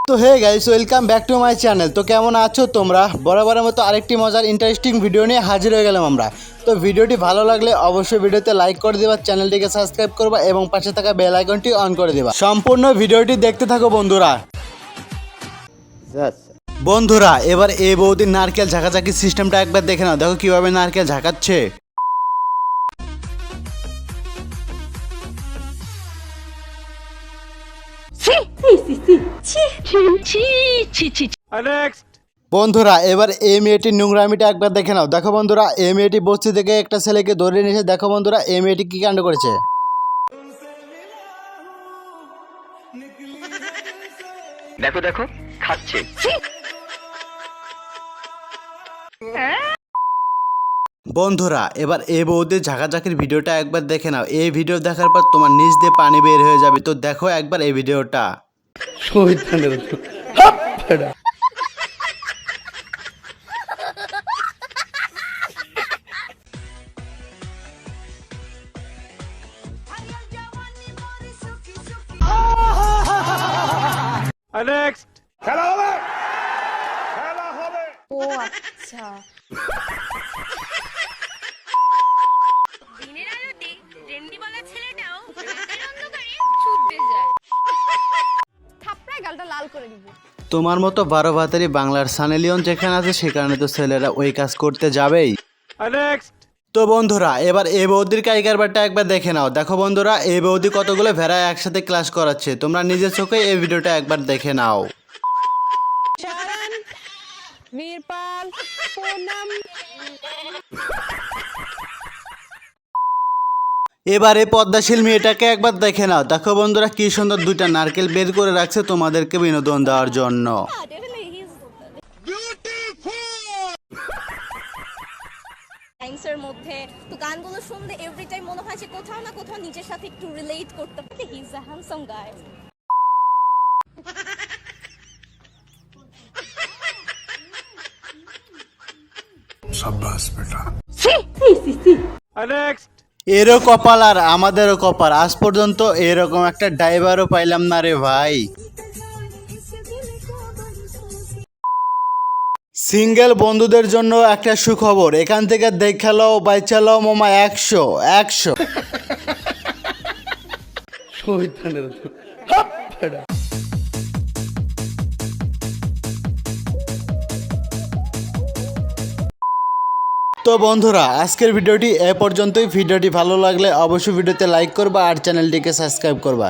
তো hey guys, welcome back to my channel. তো কেমন আছো তোমরা? বরাবরের মতো আরেকটি মজার ইন্টারেস্টিং ভিডিও নিয়ে হাজির হয়ে গেলাম আমরা। তো ভিডিওটি ভালো লাগলে অবশ্যই ভিডিওতে লাইক করে দিবা, চ্যানেলটিকে সাবস্ক্রাইব করবা এবং পাশে থাকা বেল আইকনটি অন করে দিবা। সম্পূর্ণ ভিডিওটি দেখতে থাকো বন্ধুরা। বন্ধুরা, এবার এই বৌদির নারকেল ঝাঁকাঝাঁকি সিস্টেমটা একবার দেখে নাও। দেখো কিভাবে নারকেল ঝাঁকাচ্ছে। বন্ধুরা, এবার এই মেয়েটির নোংরামিটা একবার দেখে নাও। দেখো বন্ধুরা, এই মেয়েটি বস্তি থেকে একটা ছেলেকে ধরে নিয়েছে। দেখো বন্ধুরা, এই মেয়েটি কি কাণ্ড করেছে। দেখো দেখো খাচ্ছে। বন্ধুরা, এবার এই বৌদির ঝাঁকাঝাঁকির ভিডিওটা একবার দেখে নাও। এই ভিডিও দেখার পর তোমার নিজ দিয়ে পানি বের হয়ে যাবে। তো দেখো একবার এই ভিডিওটা। ও আচ্ছা, দিনের আলোতে রেন্ডিওয়ালা ছেলেটাও রাতের অন্ধকারে ছুটতে যায়। থাপড়ায় গালটা লাল করে দিব। তোমার মতো 12 ভাতারি বাংলার সানি লিওন যেখানে আছে সেখানে তো ছেলেরা ওই কাজ করতে যাবেই। তো বন্ধুরা, এবার এই বৌদির কারিগরবারটা একবার দেখে নাও। দেখো বন্ধুরা, এই বৌদি কতগুলো ভেড়ায় একসাথে ক্লাস করাচ্ছে। তোমরা নিজের চোখে এই ভিডিওটা একবার দেখে নাও। বীরপাল পুনম। এবারে পদ্মাশীল মেয়েটাকে একবার দেখে নাও। দেখো বন্ধুরা, কি সুন্দর দুইটা নারকেল বের করে রাখছে তোমাদেরকে বিনোদন দেওয়ার জন্য। টাইমসের মধ্যে তো গানগুলো শুনলে এভরি টাইম মনে হয় যে কোথাও না কোথাও নিজের সাথে একটু রিলেট করতে পারি। হি ইজ আ হ্যান্ডসাম গাই। शाबाश बेटा। এরও কপাল আর আমাদেরও কপাল, আজ পর্যন্ত এরকম একটা ড্রাইভারও পাইলাম না রে ভাই। সিঙ্গেল বন্ধুদের জন্য একটা সুখবর, এখান থেকে দেখালো বাইচালো মামা 100। তো বন্ধুরা, আজকের ভিডিওটি এ পর্যন্তই। ভিডিওটি ভালো লাগলে অবশ্যই ভিডিওতে লাইক করবা আর চ্যানেলটিকে সাবস্ক্রাইব করবা।